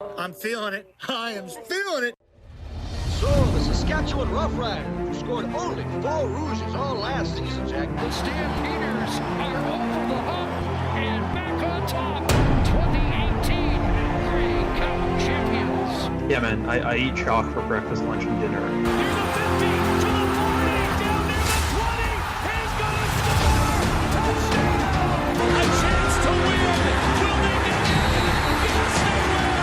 I'm feeling it. I am feeling it. So, the Saskatchewan Roughriders scored only 4 Rouges all last season, Jack. The Stampeders are over the hump and back on top. 2018 Grey Cup champions. Yeah, man, I eat chalk for breakfast, lunch, and dinner. Here's a 50 to the 40, down near the 20. He's going to score! Touchdown! A chance to win! Will they get it? Yes, they will!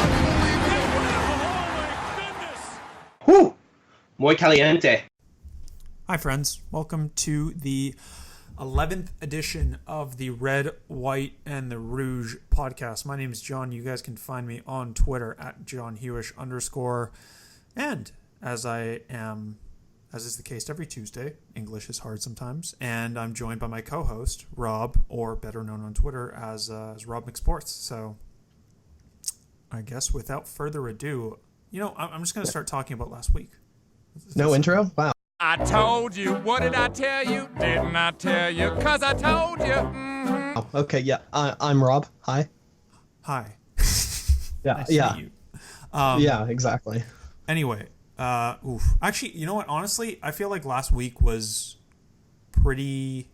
Unbelievable! Oh, my goodness! Whew! Muy caliente. Hi, friends. Welcome to the 11th edition of the Red, White, and the Rouge podcast. My name is John. You guys can find me on Twitter at JohnHewish_. And as is the case every Tuesday, English is hard sometimes, and I'm joined by my co-host, Rob, or better known on Twitter as Rob McSports. So I guess without further ado, I'm just going to start talking about last week. No intro? Wow. I told you. What did I tell you? Didn't I tell you? 'Cause I told you. Mm-hmm. Oh, okay, yeah. I'm Rob. Hi. Hi. Yeah, Nice yeah. to meet you. Yeah, exactly. Anyway, Actually, you know what? Honestly, I feel like last week was pretty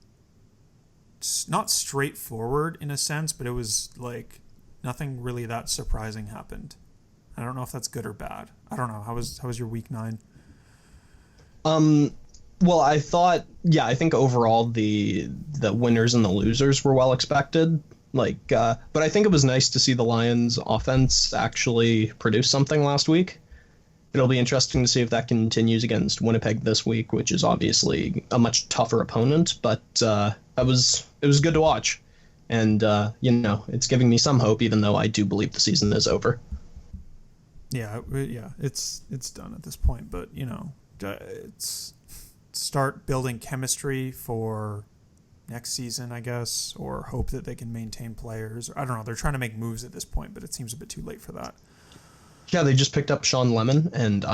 not straightforward in a sense, but it was like nothing really that surprising happened. I don't know if that's good or bad. I don't know. How was your week 9? Well, I think overall the winners and the losers were well expected. But I think it was nice to see the Lions offense actually produce something last week. It'll be interesting to see if that continues against Winnipeg this week, which is obviously a much tougher opponent, but it was good to watch. And it's giving me some hope, even though I do believe the season is over. Yeah, it's done at this point, but it's start building chemistry for next season, I guess, or hope that they can maintain players. I don't know. They're trying to make moves at this point, but it seems a bit too late for that. Yeah, they just picked up Sean Lemon, and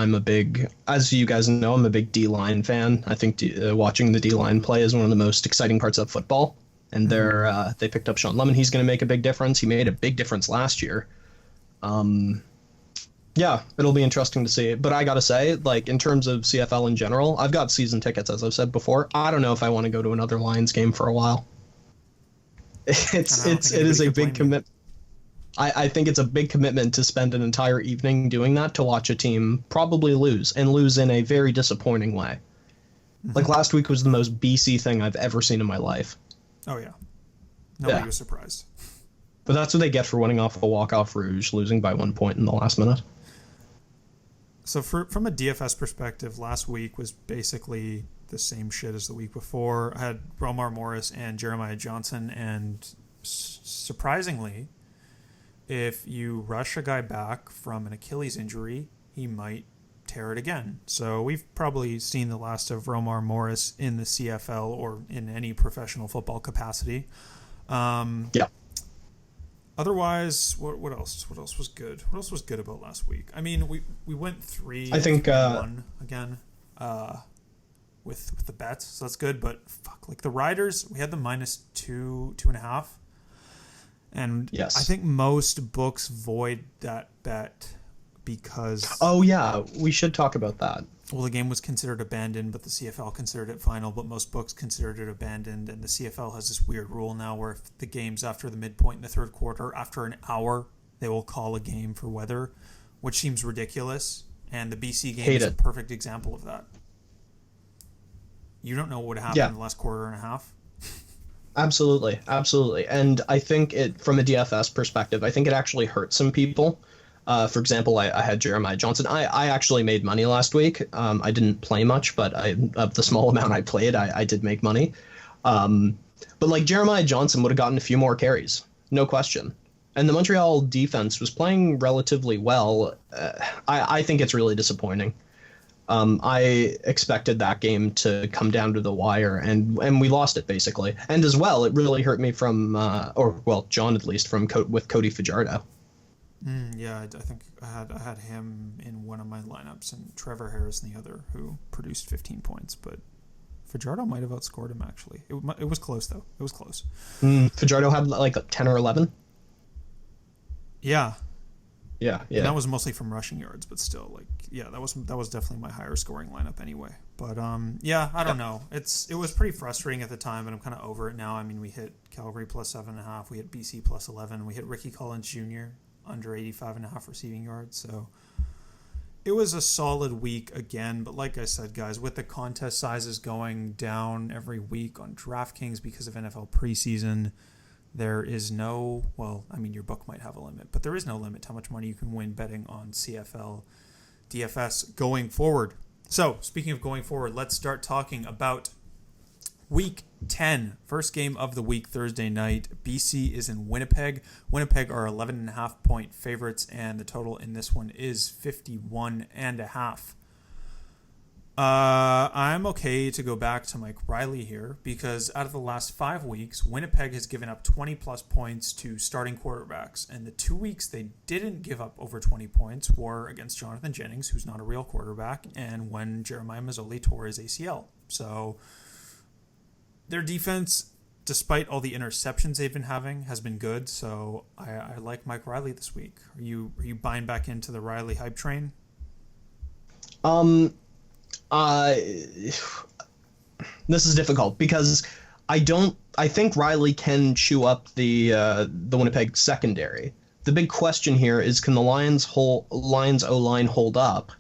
as you guys know, I'm a big D-line fan. I think watching the D-line play is one of the most exciting parts of football, and they picked up Sean Lemon. He's going to make a big difference. He made a big difference last year. Yeah, it'll be interesting to see. But I got to say, in terms of CFL in general, I've got season tickets, as I've said before. I don't know if I want to go to another Lions game for a while. It is a big commitment. I think it's a big commitment to spend an entire evening doing that, to watch a team probably lose, and lose in a very disappointing way. Mm-hmm. Last week was the most BC thing I've ever seen in my life. Oh, yeah. Nobody was surprised. But that's what they get for winning off a walk-off Rouge, losing by 1 point in the last minute. So from a DFS perspective, last week was basically the same shit as the week before. I had Romar Morris and Jeremiah Johnson, and surprisingly, if you rush a guy back from an Achilles injury, he might tear it again. So we've probably seen the last of Romar Morris in the CFL or in any professional football capacity. Yeah. Otherwise, what else? What else was good? What else was good about last week? I mean, we went 3. I think 1 again with the bets, so that's good. But fuck, the Riders, we had the -2.5, and yes. I think most books void that bet because. Oh yeah, we should talk about that. Well, the game was considered abandoned, but the CFL considered it final, but most books considered it abandoned, and the CFL has this weird rule now where if the game's after the midpoint in the third quarter, after an hour, they will call a game for weather, which seems ridiculous, and the BC game is a perfect example of that. You don't know what would happen in the last quarter and a half. Absolutely. And I think from a DFS perspective, I think it actually hurts some people. For example, I had Jeremiah Johnson. I actually made money last week. I didn't play much, but of the small amount I played, I did make money. But Jeremiah Johnson would have gotten a few more carries, no question. And the Montreal defense was playing relatively well. I think it's really disappointing. I expected that game to come down to the wire, and we lost it basically. And as well, it really hurt me John at least, with Cody Fajardo. Yeah, I think I had him in one of my lineups and Trevor Harris in the other, who produced 15 points. But Fajardo might have outscored him, actually. It was close, though. It was close. Fajardo had like 10 or 11? Yeah. Yeah. And that was mostly from rushing yards, but still, like, yeah, that was definitely my higher scoring lineup anyway. But yeah, I don't know. It was pretty frustrating at the time, but I'm kind of over it now. I mean, we hit Calgary plus 7.5, we hit BC plus 11, we hit Ricky Collins Jr. under 85.5 receiving yards. So it was a solid week again. But like I said, guys, with the contest sizes going down every week on DraftKings because of NFL preseason, there is no, well, I mean, your book might have a limit, but there is no limit to how much money you can win betting on CFL DFS going forward. So, speaking of going forward, let's start talking about Week 10. First game of the week, Thursday night. BC is in Winnipeg. Winnipeg are 11.5-point favorites, and the total in this one is 51.5. I'm okay to go back to Mike Riley here because out of the last 5 weeks, Winnipeg has given up 20-plus points to starting quarterbacks. And the 2 weeks they didn't give up over 20 points were against Jonathan Jennings, who's not a real quarterback, and when Jeremiah Mazzoli tore his ACL. So their defense, despite all the interceptions they've been having, has been good. So I like Mike Riley this week. Are you buying back into the Riley hype train? This is difficult because I think Riley can chew up the Winnipeg secondary. The big question here is, can the Lions O-line hold up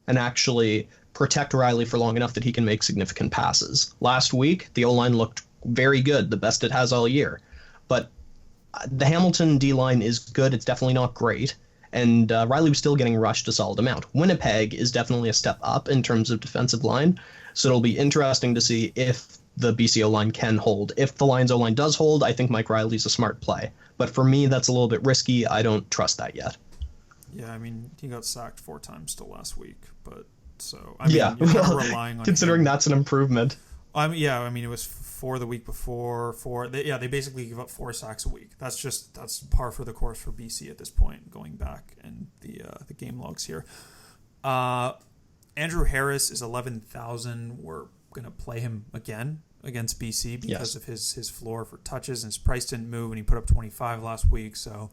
and actually protect Riley for long enough that he can make significant passes? Last week, the O-line looked very good, the best it has all year. But the Hamilton D-line is good. It's definitely not great. And Riley was still getting rushed a solid amount. Winnipeg is definitely a step up in terms of defensive line. So it'll be interesting to see if the BC O-line can hold. If the Lions O-line does hold, I think Mike Riley's a smart play. But for me, that's a little bit risky. I don't trust that yet. Yeah, I mean, he got sacked 4 times still last week. But so, I mean, you're kind of relying on considering him. That's an improvement. I mean, it was 4 the week before. They basically give up 4 sacks a week. That's par for the course for BC at this point. Going back and the game logs here. Andrew Harris is 11,000. We're gonna play him again against BC because of his floor for touches, and his price didn't move, and he put up 25 last week. So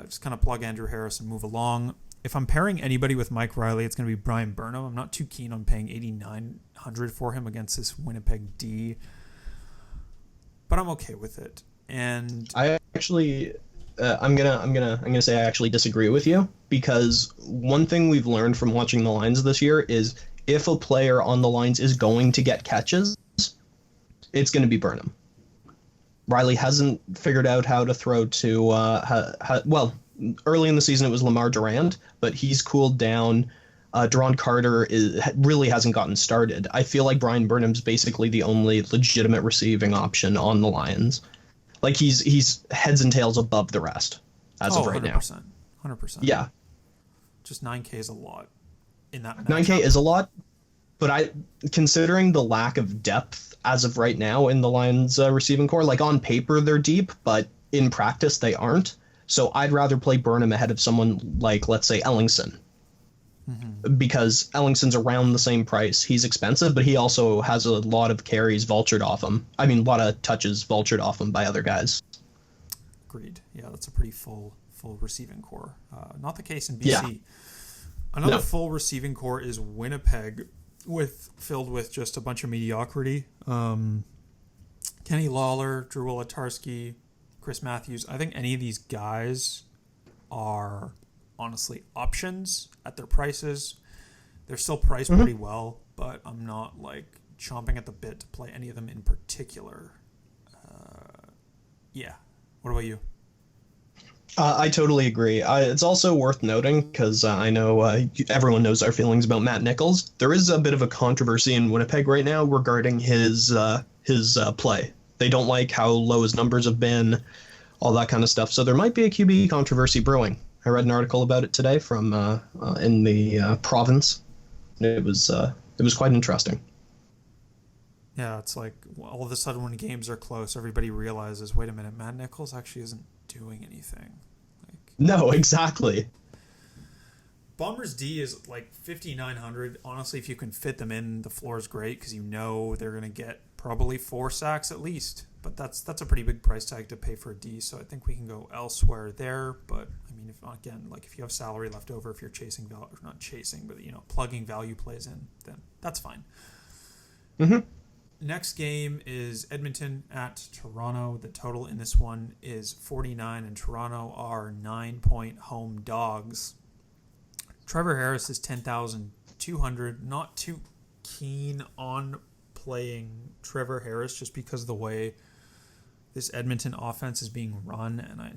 just kind of plug Andrew Harris and move along. If I'm pairing anybody with Mike Riley, it's going to be Brian Burnham. I'm not too keen on paying $8,900 for him against this Winnipeg D, but I'm okay with it. And I actually, I'm gonna say I actually disagree with you, because one thing we've learned from watching the Lions this year is if a player on the Lions is going to get catches, it's going to be Burnham. Riley hasn't figured out how to throw to early in the season it was Lamar Durant, but he's cooled down. Deron Carter really hasn't gotten started. I feel like Brian Burnham's basically the only legitimate receiving option on the Lions. Like he's heads and tails above the rest as of right 100%, now. 100%. Yeah. Just 9K is a lot in that matchup. 9K is a lot, but considering the lack of depth as of right now in the Lions receiving core, like on paper they're deep, but in practice they aren't. So I'd rather play Burnham ahead of someone like, let's say, Ellingson. Mm-hmm. Because Ellingson's around the same price. He's expensive, but he also has a lot of carries vultured off him. I mean, a lot of touches vultured off him by other guys. Agreed. Yeah, that's a pretty full receiving core. Not the case in BC. Yeah. Another full receiving core is Winnipeg, filled with just a bunch of mediocrity. Kenny Lawler, Drew Wolitarsky, Chris Matthews. I think any of these guys are honestly options at their prices. They're still priced pretty well, but I'm not like chomping at the bit to play any of them in particular. Yeah. What about you? I totally agree. It's also worth noting, because I know everyone knows our feelings about Matt Nichols. There is a bit of a controversy in Winnipeg right now regarding his play. They don't like how low his numbers have been, all that kind of stuff. So there might be a QB controversy brewing. I read an article about it today from in the province. It was quite interesting. Yeah, it's like all of a sudden when games are close, everybody realizes, wait a minute, Matt Nichols actually isn't doing anything. No, exactly. Bombers D is like 5,900. Honestly, if you can fit them in, the floor is great because you know they're going to get probably 4 sacks at least. but that's a pretty big price tag to pay for a D. So I think we can go elsewhere there. But I mean, if you have salary left over, if you're chasing value, not chasing, but plugging value plays in, then that's fine. Mm-hmm. Next game is Edmonton at Toronto. The total in this one is 49, and Toronto are 9-point home dogs. Trevor Harris is 10,200. Not too keen on playing Trevor Harris just because of the way this Edmonton offense is being run, and I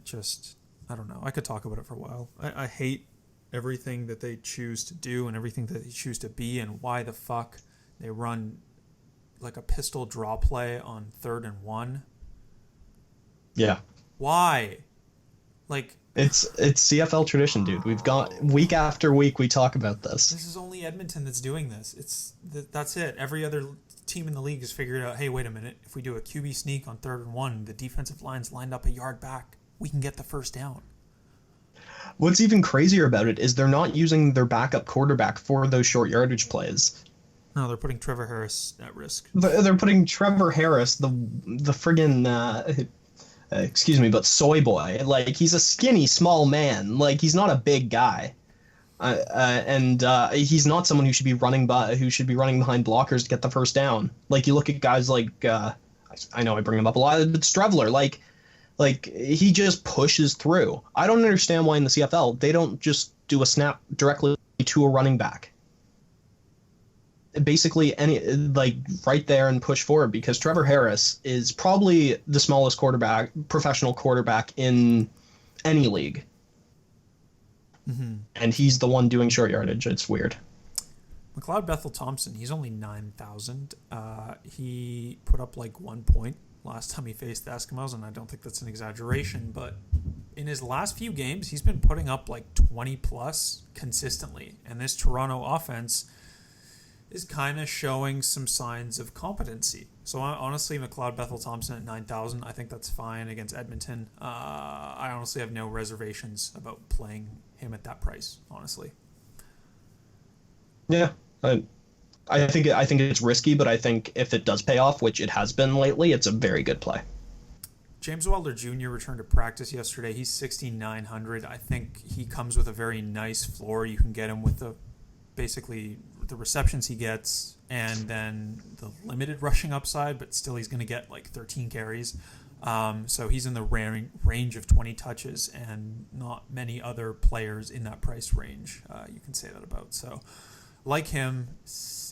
don't know. I could talk about it for a while. I hate everything that they choose to do and everything that they choose to be, and why the fuck they run like a pistol draw play on 3rd and 1. Yeah. Why? Like, it's CFL tradition, dude. We've got week after week we talk about this. This is only Edmonton that's doing this. That's it. Every other team in the league has figured out, hey, wait a minute. If we do a QB sneak on 3rd and 1, the defensive line's lined up a yard back, we can get the first down. What's even crazier about it is they're not using their backup quarterback for those short yardage plays. No, they're putting Trevor Harris at risk. They're putting Trevor Harris, the friggin', excuse me, but soy boy. Like, he's a skinny, small man. Like, he's not a big guy. And he's not someone who should be running behind blockers to get the first down. Like, you look at guys like, I know I bring him up a lot, but Strevler, like he just pushes through. I don't understand why in the CFL they don't just do a snap directly to a running back. Basically right there and push forward, because Trevor Harris is probably the smallest professional quarterback in any league. Mm-hmm. And he's the one doing short yardage. It's weird. McLeod Bethel Thompson, he's only 9,000. He put up like 1 point last time he faced the Eskimos, and I don't think that's an exaggeration, but in his last few games, he's been putting up like 20 plus consistently. And this Toronto offense is kind of showing some signs of competency. So honestly, McLeod Bethel Thompson at 9,000, I think that's fine against Edmonton. I honestly have no reservations about playing him at that price, honestly. Yeah, I think it's risky, but I think if it does pay off, which it has been lately, it's a very good play. James Wilder Jr. returned to practice yesterday. He's 6,900. I think he comes with a very nice floor. You can get him with basically the receptions he gets and then the limited rushing upside, but still he's going to get like 13 carries. So he's in the range of 20 touches, and not many other players in that price range you can say that about. So like him,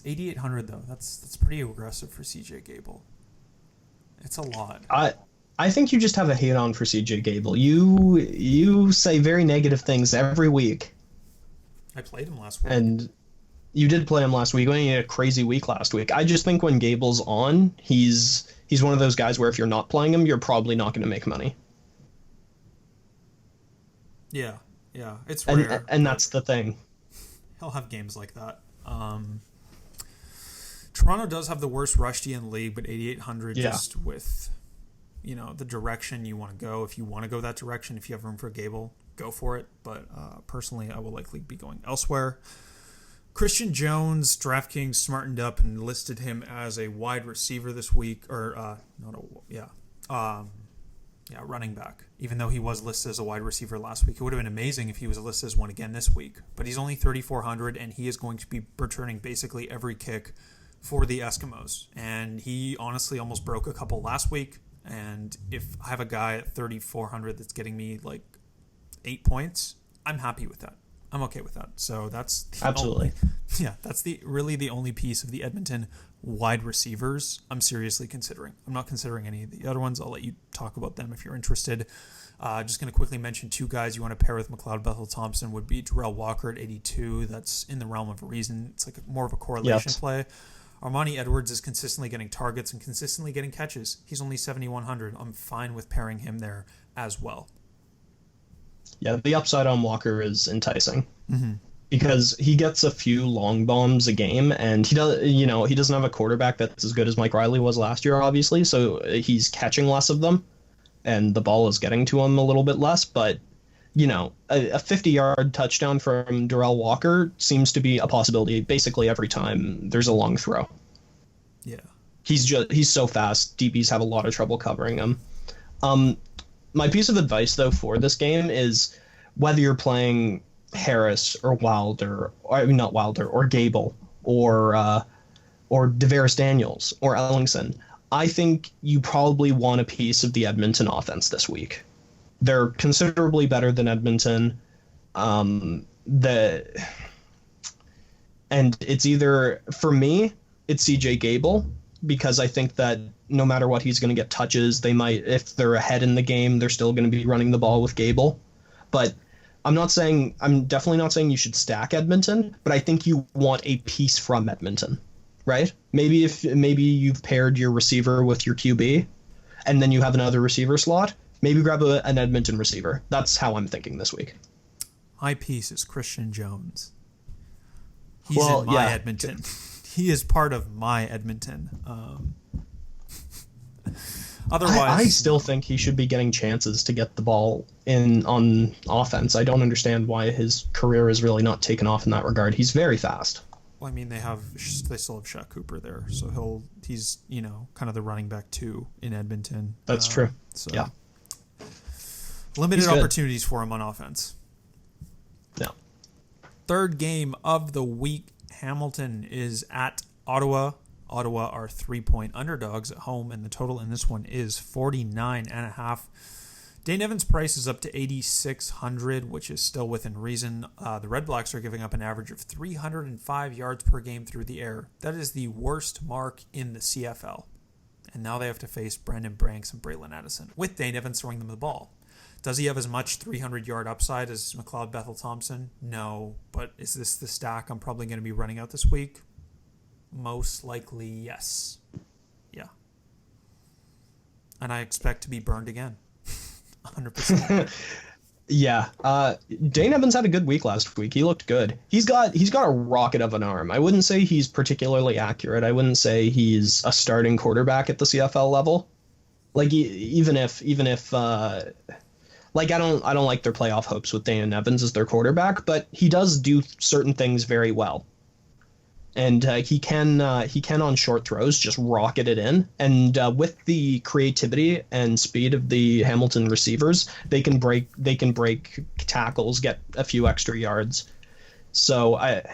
8,800 though. That's pretty aggressive for CJ Gable. It's a lot. I think you just have a hate on for CJ Gable. You say very negative things every week. I played him last week. And you did play him last week. He had a crazy week last week. I just think when Gable's on, he's one of those guys where if you're not playing him, you're probably not going to make money. Yeah, it's rare. And that's the thing. He'll have games like that. Toronto does have the worst rush D in the league, but 8,800 just with, the direction you want to go. If you want to go that direction, if you have room for Gable, go for it. But personally, I will likely be going elsewhere. Christian Jones, DraftKings smartened up and listed him as a wide receiver this week, running back. Even though he was listed as a wide receiver last week, it would have been amazing if he was listed as one again this week. But he's only 3,400, and he is going to be returning basically every kick for the Eskimos. And he honestly almost broke a couple last week. And if I have a guy at 3,400 that's getting me like 8 points, I'm happy with that. I'm okay with that. So that's absolutely. That's really the only piece of the Edmonton wide receivers I'm seriously considering. I'm not considering any of the other ones. I'll let you talk about them if you're interested. Just going to quickly mention two guys you want to pair with McLeod Bethel Thompson would be Darrell Walker at 82. That's in the realm of reason. It's like more of a correlation play. Armani Edwards is consistently getting targets and consistently getting catches. He's only 7,100. I'm fine with pairing him there as well. Yeah, the upside on Walker is enticing. Mm-hmm. Because he gets a few long bombs a game, and he doesn't have a quarterback that's as good as Mike Riley was last year, obviously, so he's catching less of them, and the ball is getting to him a little bit less, but, a 50-yard touchdown from Darrell Walker seems to be a possibility basically every time there's a long throw. Yeah. he's so fast. DBs have a lot of trouble covering him. My piece of advice though for this game is whether you're playing Harris or Wilder, or I mean not Wilder, or Gable or Devaris Daniels or Ellingson, I think you probably want a piece of the Edmonton offense this week. They're considerably better than Edmonton. And it's either, for me, it's CJ Gable, because I think that no matter what, he's going to get touches. They might, if they're ahead in the game, they're still going to be running the ball with Gable. But I'm definitely not saying you should stack Edmonton, but I think you want a piece from Edmonton, right? Maybe you've paired your receiver with your QB, and then you have another receiver slot. Maybe grab an Edmonton receiver. That's how I'm thinking this week. My piece is Christian Jones. He's in my Edmonton. He is part of my Edmonton. Otherwise, I still think he should be getting chances to get the ball in on offense. I don't understand why his career is really not taken off in that regard. He's very fast. Well, I mean, they still have Shaq Cooper there, so he's kind of the running back too in Edmonton. That's true. So yeah, limited opportunities for him on offense. Yeah. Third game of the week, Hamilton is at Ottawa. Ottawa are 3-point underdogs at home, and the total in this one is 49.5. Dane Evans' price is up to 8,600, which is still within reason. The Red Blacks are giving up an average of 305 yards per game through the air. That is the worst mark in the CFL. And now they have to face Brandon Branks and Braylon Addison, with Dane Evans throwing them the ball. Does he have as much 300-yard upside as McLeod Bethel-Thompson? No. But is this the stack I'm probably going to be running out this week? Most likely, yes. Yeah. And I expect to be burned again. 100%. Yeah. Dane Evans had a good week last week. He looked good. He's got a rocket of an arm. I wouldn't say he's particularly accurate. I wouldn't say he's a starting quarterback at the CFL level. Like even if like I don't like their playoff hopes with Dane Evans as their quarterback, but he does do certain things very well. And he can on short throws just rocket it in. And with the creativity and speed of the Hamilton receivers, they can break tackles, get a few extra yards. So I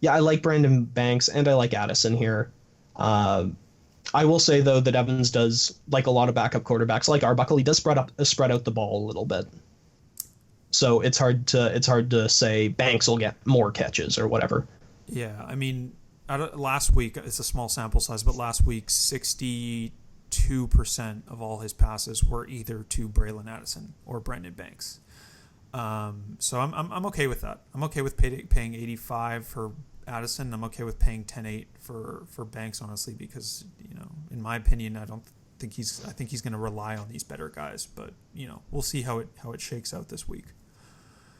like Brandon Banks and I like Addison here. I will say though that Evans does, like a lot of backup quarterbacks like Arbuckle, he does spread out the ball a little bit. So it's hard to say Banks will get more catches or whatever. Yeah, I mean, last week, it's a small sample size, but last week, 62% of all his passes were either to Braylon Addison or Brandon Banks. So I'm okay with that. I'm okay with paying 85 for Addison. I'm okay with paying 10.8 for Banks, honestly, because, in my opinion, I think he's going to rely on these better guys, but, we'll see how it shakes out this week.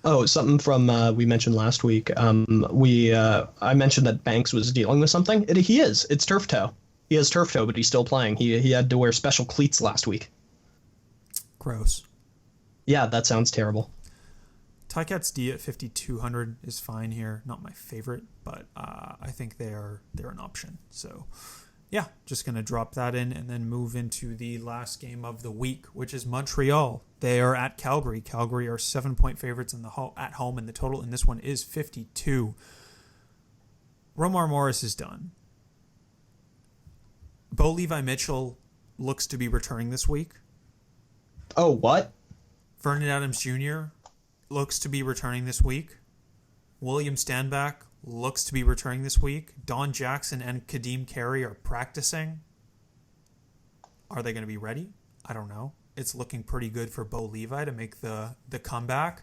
Oh, something from we mentioned last week. I mentioned that Banks was dealing with something. He is. It's turf toe. He has turf toe, but he's still playing. He had to wear special cleats last week. Gross. Yeah, that sounds terrible. Ticats D at 5,200 is fine here. Not my favorite, but I think they're an option. So, yeah, just going to drop that in and then move into the last game of the week, which is Montreal. They are at Calgary. Calgary are 7-point favorites at home, and the total in this one is 52. Romar Morris is done. Bo Levi Mitchell looks to be returning this week. Oh, what? Vernon Adams Jr. looks to be returning this week. William Stanback looks to be returning this week. Don Jackson and Kadeem Carey are practicing. Are they going to be ready? I don't know. It's looking pretty good for Bo Levi to make the comeback.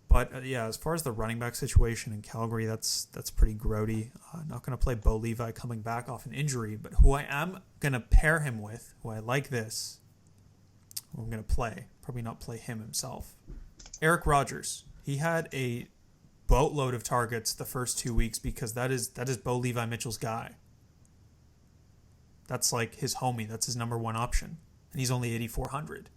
But, as far as the running back situation in Calgary, that's pretty grody. Not going to play Bo Levi coming back off an injury, but who I am going to pair him with, who I like this, who I'm going to play, probably not play him himself. Eric Rogers. He had a boatload of targets the first 2 weeks because that is Bo Levi Mitchell's guy. That's like his homie. That's his number one option. And he's only 8,400.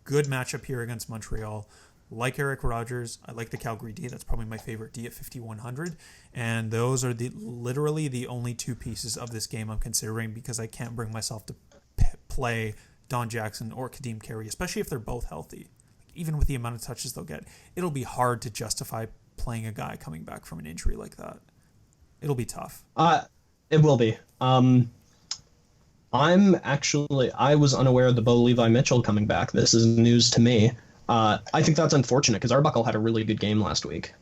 Good matchup here against Montreal. like Eric Rogers. I like the Calgary D. That's probably my favorite D at 5,100. And those are literally the only two pieces of this game I'm considering because I can't bring myself to play Don Jackson or Kadeem Carey, especially if they're both healthy. Even with the amount of touches they'll get, it'll be hard to justify playing a guy coming back from an injury like that. It'll be tough. It will be. I was unaware of the Bo Levi Mitchell coming back. This is news to me. I think that's unfortunate because Arbuckle had a really good game last week.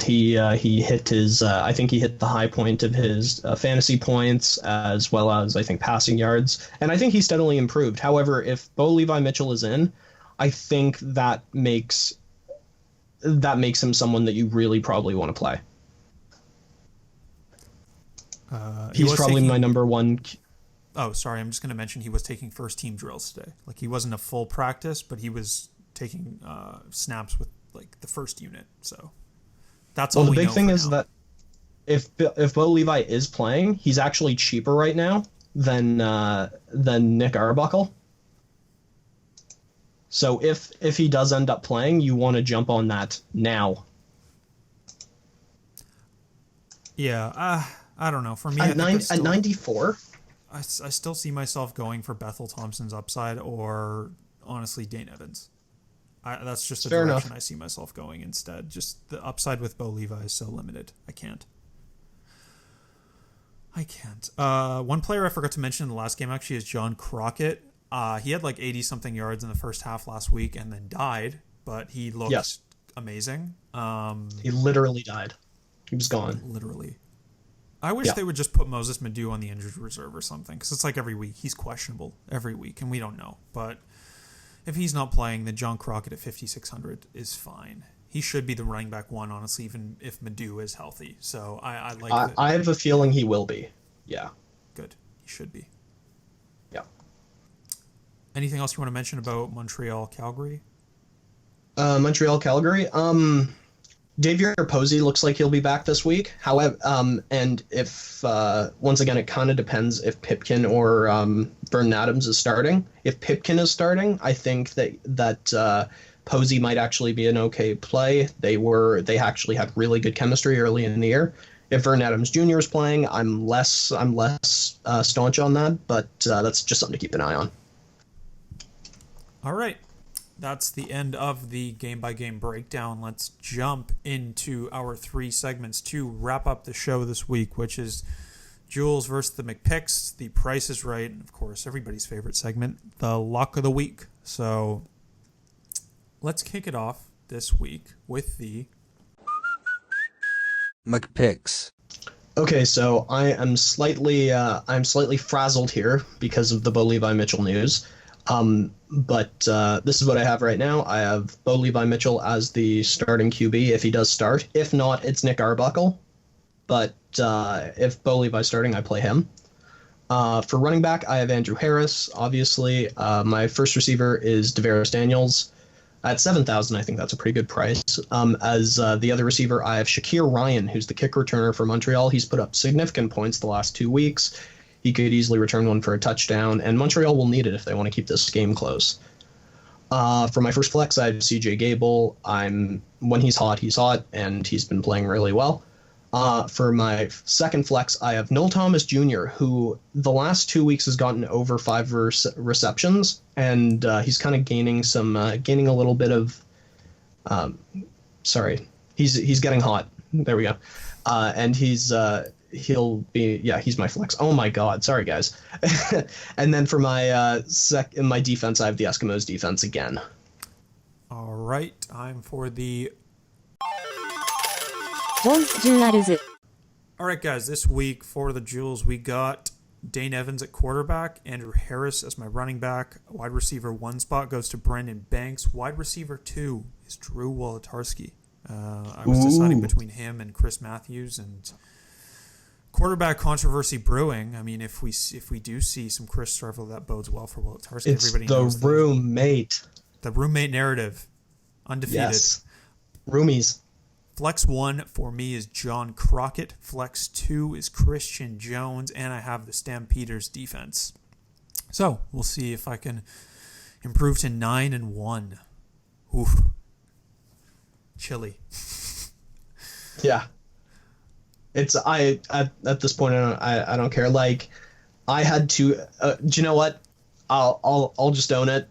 He hit his. I think he hit the high point of his fantasy points as well as I think passing yards, and I think he steadily improved. However, if Bo Levi Mitchell is in, I think that makes him someone that you really probably want to play. He's probably my number one. Oh, sorry. I'm just going to mention he was taking first team drills today. Like he wasn't a full practice, but he was taking snaps with like the first unit. So that's all we know. The big thing is that if Bo Levi is playing, he's actually cheaper right now than Nick Arbuckle. So if he does end up playing, you want to jump on that now. Yeah, I don't know. For me, at 94, I still see myself going for Bethel Thompson's upside or honestly Dane Evans. That's just the direction I see myself going instead. Just the upside with Bo Levi is so limited. I can't. One player I forgot to mention in the last game actually is John Crockett. He had like 80-something yards in the first half last week and then died, but he looked amazing. He literally died. He was gone. Literally. I wish they would just put Moses Madu on the injured reserve or something, because it's like every week. He's questionable every week, and we don't know. But if he's not playing, then John Crockett at 5,600 is fine. He should be the running back one, honestly, even if Madu is healthy. So I like I have a feeling he will be. Yeah. Good. He should be. Yeah. Anything else you want to mention about Montreal-Calgary? Montreal-Calgary? Xavier Posey looks like he'll be back this week. However, and if once again, it kind of depends if Pipkin or Vernon Adams is starting. If Pipkin is starting, I think that Posey might actually be an okay play. They actually had really good chemistry early in the year. If Vernon Adams Jr. is playing, I'm less staunch on that, but that's just something to keep an eye on. All right. That's the end of the game-by-game breakdown. Let's jump into our three segments to wrap up the show this week, which is Jules versus the McPicks, The Price is Right, and, of course, everybody's favorite segment, the Lock of the Week. So let's kick it off this week with the McPicks. Okay, so I'm slightly frazzled here because of the Bo Levi Mitchell news. But this is what I have right now. I have Bo Levi Mitchell as the starting QB if he does start. If not, it's Nick Arbuckle. But if Bo Levi's starting, I play him. For running back, I have Andrew Harris, obviously. My first receiver is Devaris Daniels. At 7,000, I think that's a pretty good price. As the other receiver, I have Shakir Ryan, who's the kick returner for Montreal. He's put up significant points the last 2 weeks. He could easily return one for a touchdown, and Montreal will need it if they want to keep this game close. For my first flex, I have CJ Gable. When he's hot, and he's been playing really well. For my second flex, I have Noel Thomas Jr., who the last 2 weeks has gotten over 5 receptions, and he's kind of gaining a little bit of. He's getting hot. There we go, and he's my flex. Oh my god, sorry guys. And then for my my defense, I have the Eskimos defense again. All right, time for the. All right, guys, this week for the Jules, we got Dane Evans at quarterback, Andrew Harris as my running back. Wide receiver 1 spot goes to Brendan Banks. Wide receiver 2 is Drew Wolodarski. I was deciding between him and Chris Matthews, and quarterback controversy brewing. I mean, if we do see some Chris Streffel, that bodes well for Wolodarski. It's everybody knows the roommate. The roommate narrative. Undefeated. Yes. Roomies. Flex 1 for me is John Crockett. Flex 2 is Christian Jones. And I have the Stampeders defense. So we'll see if I can improved to 9-1. Oof. Chilly. Yeah. It's at this point I don't care. Like, I had to. Do you know what? I'll just own it.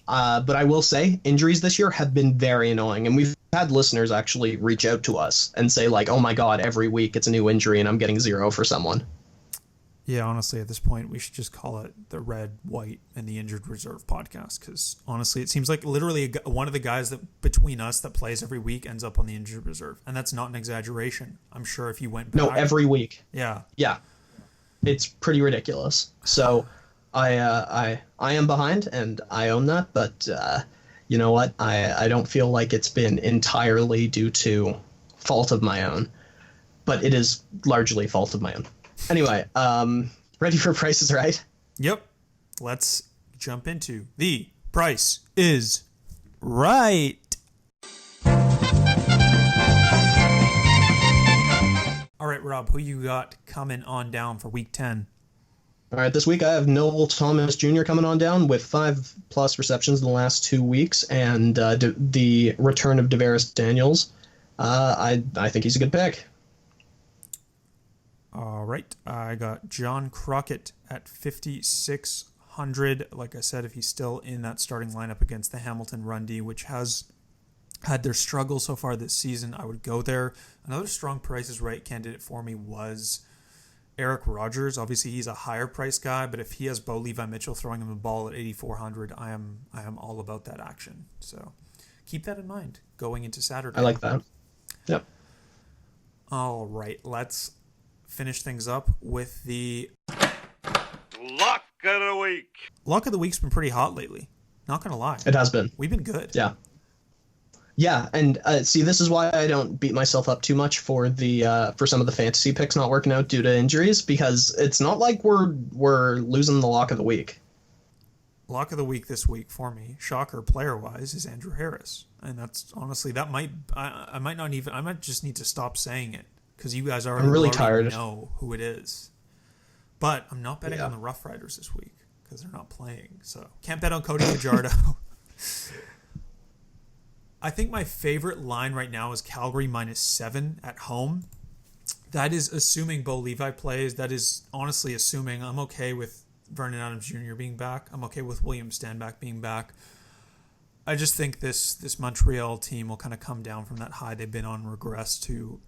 But I will say, injuries this year have been very annoying, and we've had listeners actually reach out to us and say, like, "Oh my God, every week it's a new injury, and I'm getting 0 for someone." Yeah, honestly, at this point, we should just call it the Red, White, and the Injured Reserve podcast, because honestly, it seems like literally one of the guys that between us that plays every week ends up on the Injured Reserve, and that's not an exaggeration. I'm sure if you went back, No, every week. Yeah, it's pretty ridiculous. So, I am behind, and I own that. But you know what? I don't feel like it's been entirely due to fault of my own, but it is largely fault of my own. Anyway, ready for Price is Right? Yep. Let's jump into The Price is Right. All right, Rob, who you got coming on down for week 10? All right, this week I have Noel Thomas Jr. coming on down with 5+ receptions in the last 2 weeks, and the return of Davaris Daniels. I think he's a good pick. All right, I got John Crockett at 5,600. Like I said, if he's still in that starting lineup against the Hamilton Run-D, which has had their struggles so far this season, I would go there. Another strong Price is Right candidate for me was Eric Rogers. Obviously, he's a higher price guy, but if he has Bo Levi Mitchell throwing him the ball at 8,400, I am all about that action. So keep that in mind going into Saturday. I like that. Yep. All right, let's finish things up with the Lock of the week. Luck of the Week's been pretty hot lately. Not gonna lie. It has been. We've been good. Yeah. Yeah, and see, this is why I don't beat myself up too much for for some of the fantasy picks not working out due to injuries, because it's not like we're losing the lock of the week. Lock of the Week this week for me, shocker player wise, is Andrew Harris, and that's honestly I might just need to stop saying it because you guys already, I'm really already tired. know who it is. But I'm not betting on the Rough Riders this week because they're not playing, so can't bet on Cody Fajardo. I think my favorite line right now is Calgary -7 at home. That is assuming Bo Levi plays. That is honestly assuming. I'm okay with Vernon Adams Jr. being back. I'm okay with William Stanback being back. I just think this Montreal team will kind of come down from that high they've been on, regress to,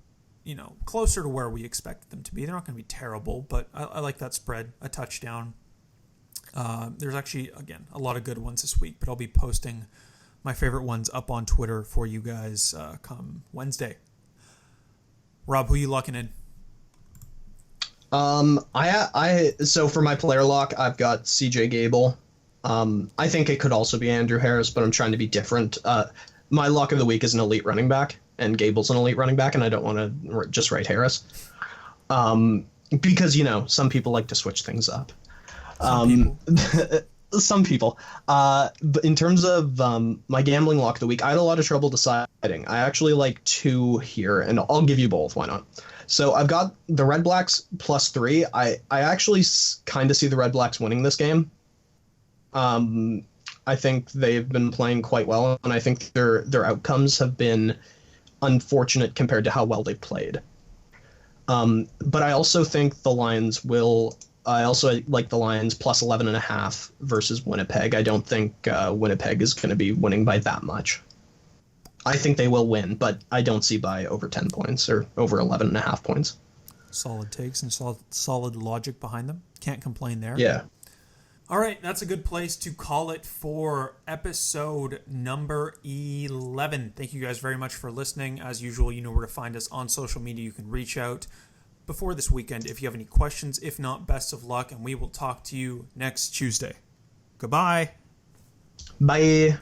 closer to where we expected them to be. They're not going to be terrible, but I like that spread, a touchdown. There's actually, again, a lot of good ones this week, but I'll be posting my favorite ones up on Twitter for you guys come Wednesday. Rob, who you locking in? So for my player lock, I've got CJ Gable. I think it could also be Andrew Harris, but I'm trying to be different. My lock of the week is an elite running back, and Gable's an elite running back, and I don't want to just write Harris. Because, some people like to switch things up. Some people. But in terms of my gambling lock of the week, I had a lot of trouble deciding. I actually like 2 here, and I'll give you both. Why not? So I've got the Red Blacks +3. I actually kind of see the Red Blacks winning this game. I think they've been playing quite well, and I think their outcomes have been unfortunate compared to how well they've played. But I also think the Lions will... I also like the Lions +11.5 versus Winnipeg. I don't think Winnipeg is going to be winning by that much. I think they will win, but I don't see by over 10 points or over 11.5 points. Solid takes and solid logic behind them. Can't complain there. Yeah. All right, that's a good place to call it for episode number 11. Thank you guys very much for listening. As usual, you know where to find us on social media. You can reach out before this weekend if you have any questions. If not, best of luck, and we will talk to you next Tuesday. Goodbye. Bye.